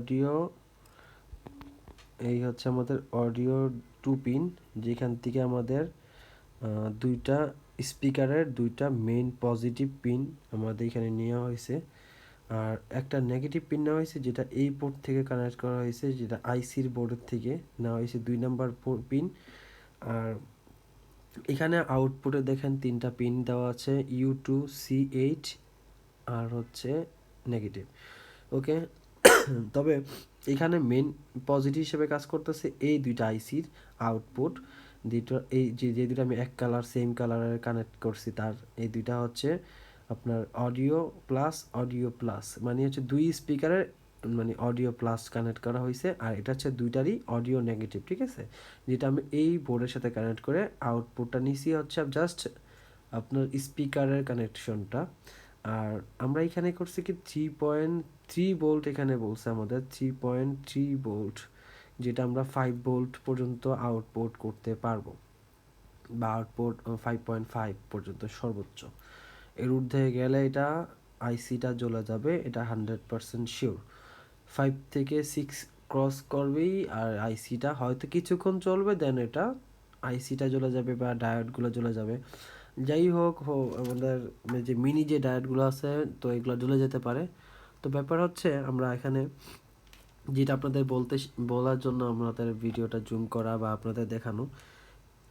Audio, এই হচ্ছে আমাদের অডিও 2 পিন, যেখান থেকে আমাদের দুইটা স্পিকারের দুইটা মেইন পজিটিভ পিন আমাদের এখানে নেওয়া হয়েছে, আর একটা নেগেটিভ পিন নেওয়া হয়েছে যেটা এই পোর্ট থেকে কানেক্ট করা হয়েছে, যেটা আইসির বোর্ডের থেকে নেওয়া হয়েছে 2 নাম্বার পিন। আর এখানে আউটপুটে দেখেন 3টা পিন দেওয়া আছে, U2, C8 আর হচ্ছে নেগেটিভ। ওকে, তবে এখানে মেন পজিটিভ হিসেবে কাজ করতেছে এই দুইটা আইসির আউটপুট, দুটো এই যে দুটো আমি এক কালার সেম কালারের কানেক্ট করছি, তার এই দুইটা হচ্ছে আপনার অডিও প্লাস মানে হচ্ছে দুই স্পিকারের মানে অডিও প্লাস কানেক্ট করা হয়েছে, আর এটা হচ্ছে দুইটারই অডিও নেগেটিভ, ঠিক আছে, যেটা আমি এই বোর্ডের সাথে কানেক্ট করে আউটপুটটা নিছি হচ্ছে জাস্ট আপনার স্পিকারের কানেকশনটা। আর আমরা এখানে করছি কি 3.3 ভোল্ট, এখানে বলছে আমাদের 3.3 ভোল্ট, যেটা আমরা 5 ভোল্ট পর্যন্ত আউটপুট করতে পারবো, বা আউটপুট 5.5 পর্যন্ত সর্বোচ্চ। এর ঊর্ধ্বে গেলে এটা আইসিটা জ্বলে যাবে, এটা 100% শিওর। 5 থেকে 6 ক্রস করবেই আর আইসিটা হয়তো কিছুক্ষণ চলবে, দেন এটা আইসিটা জ্বলে যাবে বা ডায়োডগুলো জ্বলে যাবে। যাই হোক আমাদের যে মিনি যে ডায়োডগুলো আছে তো এগুলো জ্বলে যেতে পারে। তো ব্যাপার হচ্ছে আমরা এখানে যেটা আপনাদের বলার জন্য আমাদের ভিডিওটা জুম করা বা আপনাদের দেখানো,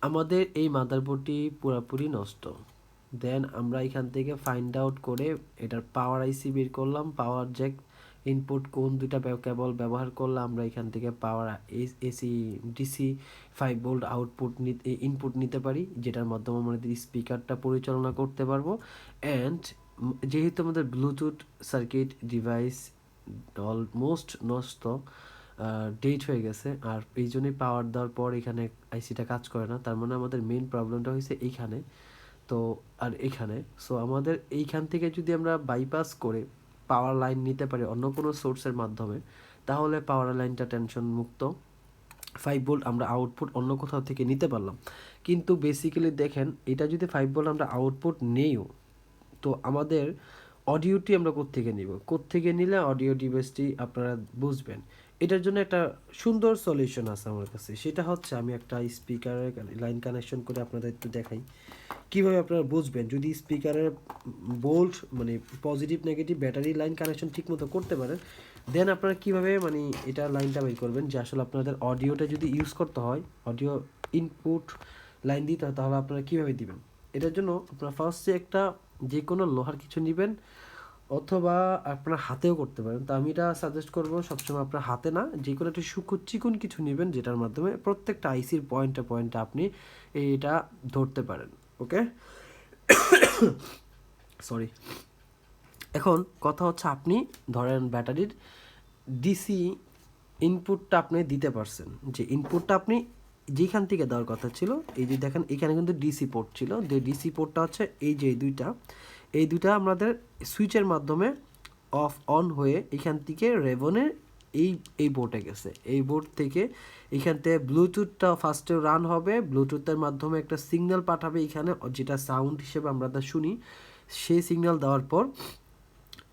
আমাদের এই মাদারবোর্ডটি পুরোপুরি নষ্ট। দেন আমরা এখান থেকে ফাইন্ড আউট করে এটার পাওয়ার আইসি বের করলাম, পাওয়ার জ্যাক ইনপুট কোন দুইটা কেবল ব্যবহার করলে আমরা এখান থেকে পাওয়ার AC DC 5 volt output input নিতে পারি, যেটার মাধ্যমে আমাদের স্পিকারটা পরিচালনা করতে পারবো। অ্যান্ড যেহেতু আমাদের ব্লুটুথ সার্কিট ডিভাইস অলমোস্ট নষ্ট, ডেট হয়ে গেছে, আর এই জন্যই পাওয়ার দেওয়ার পর এখানে আইসিটা কাজ করে না, তার মানে আমাদের মেইন প্রবলেমটা হয়েছে এইখানে। তো আর এখানে সো আমাদের এইখান থেকে যদি আমরা বাইপাস করে পাওয়ার লাইন নিতে পারি অন্য কোনো সোর্সের মাধ্যমে, তাহলে পাওয়ার লাইনটা টেনশন মুক্ত, 5 ভোল্ট আমরা আউটপুট অন্য কোথাও থেকে নিতে পারলাম। কিন্তু বেসিক্যালি দেখেন, এটা যদি 5 ভোল্ট আমরা আউটপুট নেইও, তো আমাদের অডিওটি আমরা কোত্থেকে নিব, কোত্থেকে নিলে অডিও ডিভাইসটি আপনারা বুঝবেন। এটার জন্য একটা সুন্দর সলিউশন আছে আমার কাছে, সেটা হচ্ছে আমি একটা স্পিকারের লাইন কানেকশন করে আপনাদের একটু দেখাই কীভাবে আপনারা বুঝবেন। যদি স্পিকারের বোল্ট মানে positive negative battery line connection ঠিকমতো করতে পারেন, দেন আপনারা কীভাবে মানে এটা লাইনটা বের করবেন যে আসলে আপনাদের অডিওটা যদি ইউজ করতে হয়, অডিও ইনপুট লাইন দিতে হয়, তাহলে আপনারা কীভাবে দিবেন। এটার জন্য আপনারা ফার্স্টে একটা যে কোনো লোহার কিছু নেবেন, অথবা আপনার হাতেও করতে পারেন। তো আমি এটা সাজেস্ট করবো সবসময় আপনার হাতে না, যে কোনো একটা চিকন কিছু নেবেন, যেটার মাধ্যমে প্রত্যেকটা আইসির পয়েন্টে আপনি এটা ধরতে পারেন। ওকে, সরি। এখন কথা হচ্ছে আপনি ধরেন ব্যাটারির ডিসি ইনপুটটা আপনি দিতে পারছেন, যে ইনপুটটা আপনি যেখান থেকে দেওয়ার কথা ছিল, এই যে দেখেন এখানে কিন্তু ডিসি পোর্ট ছিল, যে ডিসি পোর্টটা হচ্ছে এই যে এই দুইটা আমাদের সুইচের মাধ্যমে অফ অন হয়ে এখান থেকে রেভনের এই বোর্ডে গেছে। এই বোর্ড থেকে এখান থেকে ব্লুটুথটা ফার্স্টে রান হবে, ব্লুটুথের মাধ্যমে একটা সিগন্যাল পাঠাবে এখানে, যেটা সাউন্ড হিসেবে আমরা শুনি। সেই সিগন্যাল দেওয়ার পর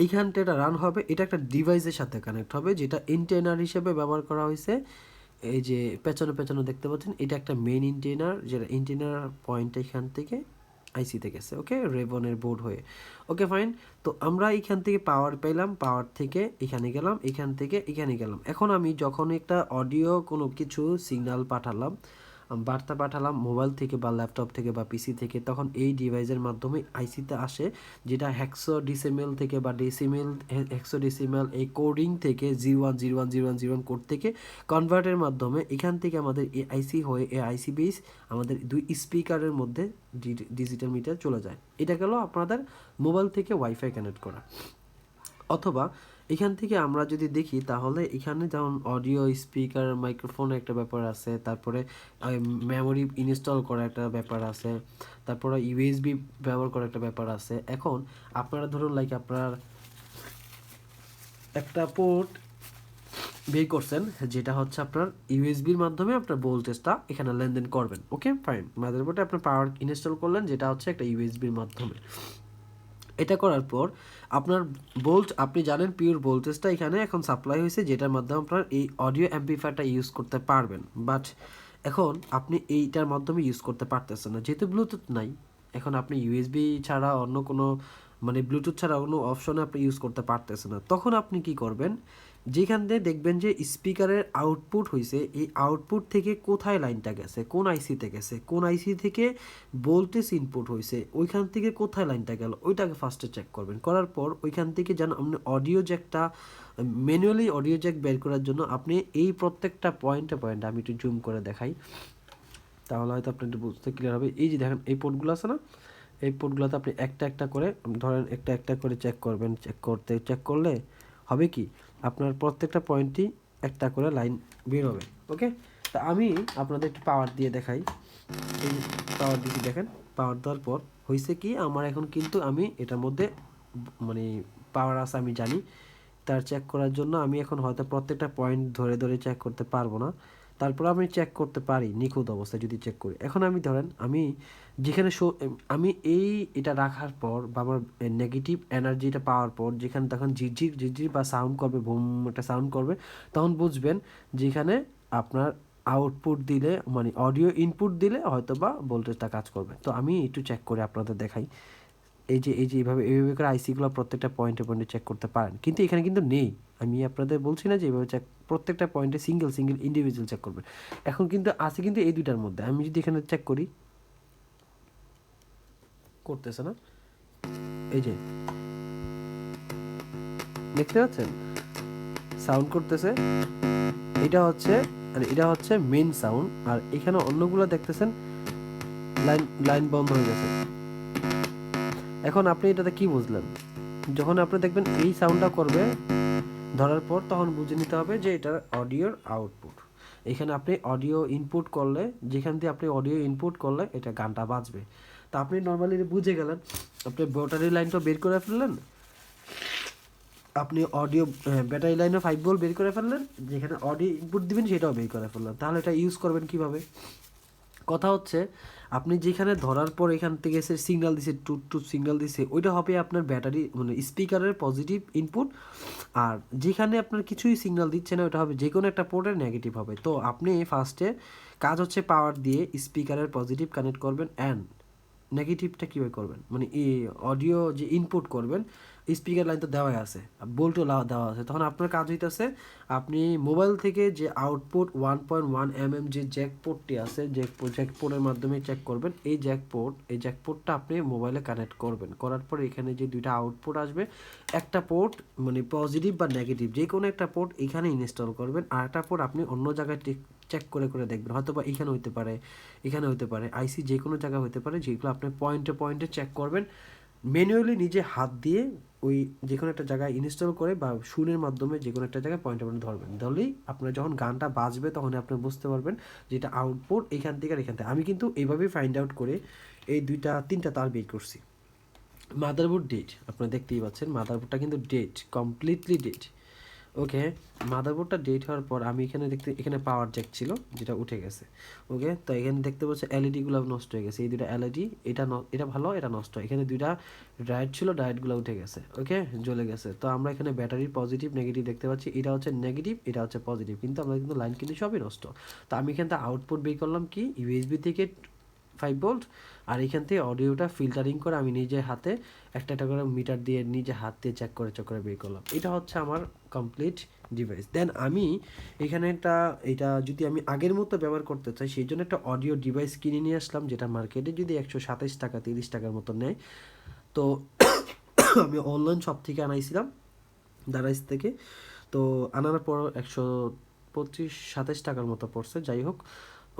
এইখানটা এটা রান হবে, এটা একটা ডিভাইসের সাথে কানেক্ট হবে, যেটা এন্টেনার হিসেবে ব্যবহার করা হয়েছে। এই যে পেছনে দেখতে পাচ্ছেন, এটা একটা মেইন এন্টেনার, যেটা এন্টেনার পয়েন্টটা এখান থেকে আইসিতে গেছে, ওকে, রেভনের বোর্ড হয়ে। Okay fine. তো আমরা এখান থেকে পাওয়ার পেলাম, পাওয়ার থেকে এখানে গেলাম, এখান থেকে এখানে গেলাম। এখন আমি যখন একটা অডিও কোনো কিছু সিগন্যাল পাঠালাম, বার্তা পাঠালাম মোবাইল থেকে বা ল্যাপটপ থেকে বা পিসি থেকে, তখন এই ডিভাইসের মাধ্যমে আইসিতে আসে, যেটা হেক্সোডেসিমেল থেকে বা হেক্সোডেসিমেল এই কোডিং থেকে 01010101 কোড থেকে কনভার্টের মাধ্যমে এখান থেকে আমাদের এই আইসি হয়ে এই আইসি বেস আমাদের দুই স্পিকারের মধ্যে ডিজিটাল মিটার চলে যায়। এটা গেল আপনাদের মোবাইল থেকে ওয়াইফাই কানেক্ট করা। অথবা এখান থেকে আমরা যদি দেখি, তাহলে এখানে যেমন অডিও স্পিকার মাইক্রোফোন একটা ব্যাপার আছে, তারপরে মেমোরি ইনস্টল করা একটা ব্যাপার আছে, তারপরে ইউএসবি ব্যবহার করা একটা ব্যাপার আছে। এখন আপনারা ধরুন লাইক আপনার একটা পোর্ট বের করছেন, যেটা হচ্ছে আপনার ইউএসবির মাধ্যমে আপনার ভোল্টেজটা এখানে লেনদেন করবেন। ওকে ফাইন, মাদারবোর্ডে আপনার পাওয়ার ইনস্টল করলেন, যেটা হচ্ছে একটা ইউএসবির মাধ্যমে। এটা করার পর আপনার ভোল্ট, আপনি জানেন পিওর ভোল্টেজটা এখানে এখন সাপ্লাই হয়েছে, যেটার মাধ্যমে আপনার এই অডিও অ্যাম্পলিফায়ারটা ইউজ করতে পারবেন। বাট এখন আপনি এইটার মাধ্যমে ইউজ করতে পারতেছেন না, যেহেতু ব্লুটুথ নাই। এখন আপনি ইউএসবি ছাড়া অন্য কোনো মানে ব্লুটুথ ছাড়া কোনো অপশনে আপনি ইউজ করতে পারতেছেন না। তখন আপনি কি করবেন, যেখান থেকে দেখবেন যে স্পিকারের আউটপুট হয়েছে, এই আউটপুট থেকে কোথায় লাইনটা গেছে, কোন আইসিতে গেছে, কোন আইসি থেকে ভোল্টেজ ইনপুট হয়েছে, ওইখান থেকে কোথায় লাইনটা গেল, ওইটাকে ফার্স্টে চেক করবেন। করার পর ওইখান থেকে যেন আপনি অডিও জ্যাকটা ম্যানুয়ালি অডিও জ্যাক বের করার জন্য আপনি এই প্রত্যেকটা পয়েন্টে আমি একটু জুম করে দেখাই, তাহলে হয়তো আপনি একটু বুঝতে ক্লিয়ার হবে। এই যে দেখেন এই পোর্টগুলো আছে না, এই পোর্টগুলোতে আপনি একটা একটা করে ধরেন একটা একটা করে চেক করবেন। চেক করলে হবে কি, আপনার প্রত্যেকটা পয়েন্টই একটা করে লাইন বের হবে। ওকে, তা আমি আপনাদের একটু পাওয়ার দিয়ে দেখাই। এই পাওয়ার দিয়েছি, দেখেন পাওয়ার দেওয়ার পর হয়েছে কি, আমার এখন কিন্তু আমি এটার মধ্যে মানে পাওয়ার আছে আমি জানি। তার চেক করার জন্য আমি এখন হয়তো প্রত্যেকটা পয়েন্ট ধরে ধরে চেক করতে পারবো না, তারপর আমি চেক করতে পারি নিখুঁত অবস্থায় যদি চেক করি। এখন আমি ধরেন আমি যেখানে আমি এটা রাখার পর বা আমার নেগেটিভ এনার্জিটা পাওয়ার পর যেখানে তখন ঝিরঝির ঝিরঝির বা সাউন্ড করবে, বুম একটা সাউন্ড করবে, তখন বুঝবেন যেখানে আপনার আউটপুট দিলে মানে অডিও ইনপুট দিলে হয়তো বা ভোল্টেজটা কাজ করবে। তো আমি একটু চেক করে আপনাদের দেখাই। এই যে এইভাবে করে আইসিগুলো প্রত্যেকটা পয়েন্টে পয়েন্টে চেক করতে পারেন, কিন্তু এখানে কিন্তু নেই। আমি আপনাদের বলছি না যে এইভাবে চেক প্রত্যেকটা পয়েন্টে সিঙ্গেল সিঙ্গেল ইন্ডিভিজুয়াল চেক করবেন। এখন কিন্তু আছে কিন্তু এই দুইটার মধ্যে। আমি যদি এখানে চেক করি, করতেছে না, এই যে দেখতে পাচ্ছেন সাউন্ড করতেছে, এটা হচ্ছে মেন সাউন্ড। আর এখানে অন্যগুলো দেখতেছেন লাইন লাইন বন্ধ হয়ে গেছে। এখন আপনি এটাতে কি বুঝলেন, যখন আপনি দেখবেন এই সাউন্ডটা করবে ধরার পর, তখন বুঝে নিতে হবে যে এটার অডিওর আউটপুট। এখানে আপনি অডিও ইনপুট করলে, যেখান দিয়ে আপনি অডিও ইনপুট করলে এটা গানটা বাজবে। তা আপনি নর্মালি বুঝে গেলেন, আপনি ব্যাটারি লাইনটা বের করে ফেললেন, আপনি অডিও ব্যাটারি লাইনে 5 ভোল্ট বের করে ফেললেন, যেখানে অডিও ইনপুট দিবেন সেটাও বের করে ফেললেন। তাহলে এটা ইউজ করবেন কিভাবে? কথা হচ্ছে আপনি যেখানে ধরার পর এখান থেকে এসে সিগন্যাল দিছে, টুট টুট সিগন্যাল দিছে, ওইটা হবে আপনার ব্যাটারি মানে স্পিকারের পজিটিভ ইনপুট। আর যেখানে আপনার কিছুই সিগন্যাল দিচ্ছে না, ওটা হবে যে কোনো একটা পোর্টের নেগেটিভ হবে। তো আপনি ফার্স্টে কাজ হচ্ছে পাওয়ার দিয়ে স্পিকারের পজিটিভ কানেক্ট করবেন, অ্যান্ড নেগেটিভটা কীভাবে করবেন মানে এই অডিও যে ইনপুট করবেন, স্পিকার লাইন তো দেওয়াই আছে, বোল্টও দেওয়া আছে। তখন আপনার কাজ হইতেছে আপনি মোবাইল থেকে যে আউটপুট 1.1 mm যে জ্যাক পোর্টটি আছে, জ্যাক পোর্টের মাধ্যমে চেক করবেন। এই জ্যাক পোর্টটা আপনি মোবাইলে কানেক্ট করবেন, করার পর এখানে যে দুইটা আউটপুট আসবে, একটা পোর্ট মানে পজিটিভ বা নেগেটিভ যে কোনো একটা পোর্ট এখানে ইনস্টল করবেন, আর একটা পোর্ট আপনি অন্য জায়গায় চেক করে করে দেখবেন, হয়তো বা এখানে হইতে পারে, এখানে হইতে পারে, আইসি যে কোনো জায়গায় হতে পারে, যেগুলো আপনি পয়েন্টে পয়েন্টে চেক করবেন ম্যানুয়ালি নিজে হাত দিয়ে। ওই যে কোনো একটা জায়গায় ইনস্টল করে বা সুরের মাধ্যমে যে কোনো একটা জায়গায় পয়েন্টে পয়েন্টে ধরবেন, ধরলেই আপনার যখন গানটা বাজবে তখন আপনি বুঝতে পারবেন যেটা আউটপুট এখান থেকে আর এখান থেকে। আমি কিন্তু এইভাবেই ফাইন্ড আউট করে এই তিনটা তার বের করছি। মাদারবোর্ড ডেট আপনারা দেখতেই পাচ্ছেন, মাদারবোর্ডটা কিন্তু ডেট, কমপ্লিটলি ডেট। ওকে, মাদারবোর্ডটা ডেট হওয়ার পর আমি এখানে পাওয়ার জ্যাক ছিল যেটা উঠে গেছে। ওকে, তো এখানে দেখতে পাচ্ছি এলইডিগুলো নষ্ট হয়ে গেছে, এই দুটো এলইডি, এটা ভালো, এটা নষ্ট। এখানে দুইটা ডায়েট ছিল, ডায়েটগুলো উঠে গেছে। ওকে, জ্বলে গেছে। তো আমরা এখানে ব্যাটারির পজিটিভ নেগেটিভ দেখতে পাচ্ছি, এটা হচ্ছে নেগেটিভ, এটা হচ্ছে পজিটিভ, কিন্তু আমরা কিন্তু লাইন কিন্তু সবই নষ্ট। তো আমি এখান থেকে আউটপুট বের করলাম কি ইউএসবি থেকে 5 ভোল্ট, আর এখান থেকে অডিওটা ফিল্টারিং করে আমি নিজে হাতে একটা একটা করে মিটার দিয়ে নিজে হাত দিয়ে চেক করে বের করলাম। এটা হচ্ছে আমার কমপ্লিট ডিভাইস। দেন আমি এখানে এটা যদি আমি আগের মতো ব্যবহার করতে চাই, সেই জন্য একটা অডিও ডিভাইস কিনে নিয়ে আসলাম, যেটা মার্কেটে যদি 127 টাকা 30 টাকার মতো নেয়। তো আমি অনলাইন শপ থেকে আনাইছিলাম, দারাইজ থেকে। তো আনার পর 125-27 টাকার মতো পড়ছে। যাই হোক,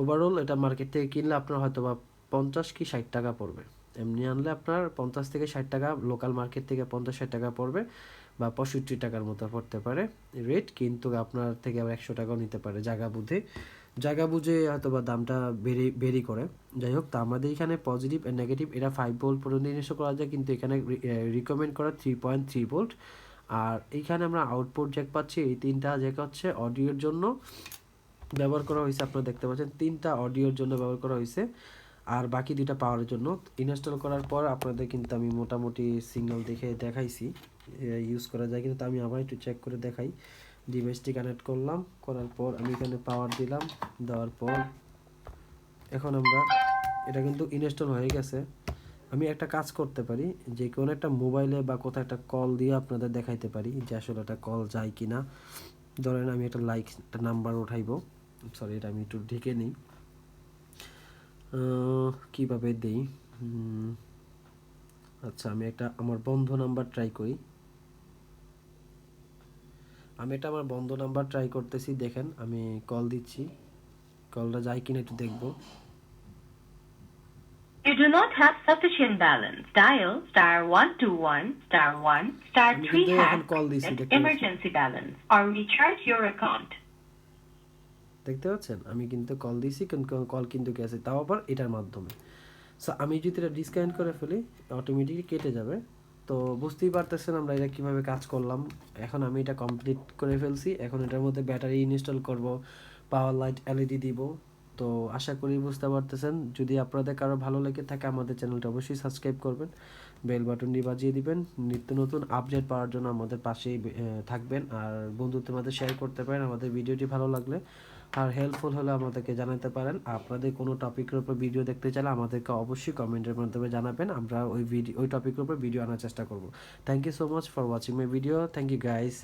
ওভারঅল এটা মার্কেট থেকে কিনলে আপনার হয়তো বা 50 কি 60 টাকা পড়বে। এমনি আনলে আপনার 50 থেকে 60 টাকা, লোকাল মার্কেট থেকে 50-60 টাকা পড়বে, বা 65 টাকার মতো পড়তে পারে রেট। কিন্তু আপনার থেকে আবার 100 টাকাও নিতে পারে জায়গা বুঝে হয়তো বা দামটা ভেরি করে। যাই হোক, তা আমাদের এখানে পজিটিভ অ্যান্ড নেগেটিভ এটা 5 ভোল্ট পর্যন্ত ইনস্টল করা যায়, কিন্তু এখানে রিকমেন্ড করা 3.3 ভোল্ট। আর এইখানে আমরা আউটপুট জ্যাক পাচ্ছি, এই তিনটা জ্যাক হচ্ছে অডিওর জন্য ব্যবহার করা হয়েছে। আপনারা দেখতে পাচ্ছেন তিনটা অডিওর জন্য ব্যবহার করা হয়েছে। আর বাকি দুইটা পাওয়ারের জন্য। ইনস্টল করার পর আপনাদের কিন্তু আমি মোটামুটি সিগন্যাল দেখে দেখাইছি ইউজ করা যায়, কিন্তু আমি আবার একটু চেক করে দেখাই। ডিভাইসটি কানেক্ট করলাম, করার পর আমি এখানে পাওয়ার দিলাম, দেওয়ার পর এখন আমরা এটা কিন্তু ইনস্টল হয়ে গেছে। আমি একটা কাজ করতে পারি, যে কোনো একটা মোবাইলে বা কোথাও একটা কল দিয়ে আপনাদের দেখাইতে পারি যে আসলে একটা কল যায় কি না। ধরেন আমি একটা একটা নাম্বার উঠাইব, সরি এটা আমি একটু ঢেকে নিই, কীভাবে দিই। আচ্ছা আমি একটা আমার বন্ধ নাম্বার ট্রাই করি। আমি এটা আমার বন্ধ নাম্বার ট্রাই করতেছি, দেখেন আমি কল দিচ্ছি, কলটা যায় কিনা একটু দেখবো। You do not have sufficient balance. Dial *121 *1 *3 emergency balance or recharge your account. দেখতে পাচ্ছেন আমি কিন্তু কল দিছি, কিন্তু কল কিন্তু গেছে, তাও আবার এটার মাধ্যমে। সো আমি যদি এটা ডিসকানেক্ট করে ফেলি অটোমেটিকলি কেটে যাবে। তো বুঝতেই পারতেছেন আমরা এটা কীভাবে কাজ করলাম। এখন আমি এটা কমপ্লিট করে ফেলছি, এখন এটার মধ্যে ব্যাটারি ইনস্টল করব, পাওয়ার লাইট এলইডি দিব। তো আশা করি বুঝতে পারতেছেন। যদি আপনাদের কারো ভালো লেগে থাকে আমাদের চ্যানেলটা অবশ্যই সাবস্ক্রাইব করবেন, বেল বাটনটি বাজিয়ে দিবেন, নিত্য নতুন আপডেট পাওয়ার জন্য আমাদের পাশেই থাকবেন। আর বন্ধুদের মধ্যে শেয়ার করতে পারেন আমাদের ভিডিওটি ভালো লাগলে। আর হেল্পফুল হলে আমাদেরকে জানাতে পারেন। আপনাদের কোনো টপিকের উপর ভিডিও দেখতে চাইলে আমাদেরকে অবশ্যই কমেন্টের মাধ্যমে জানাবেন, আমরা ওই টপিকের উপর ভিডিও আনার চেষ্টা করব। Thank you so much for watching my video. Thank you guys.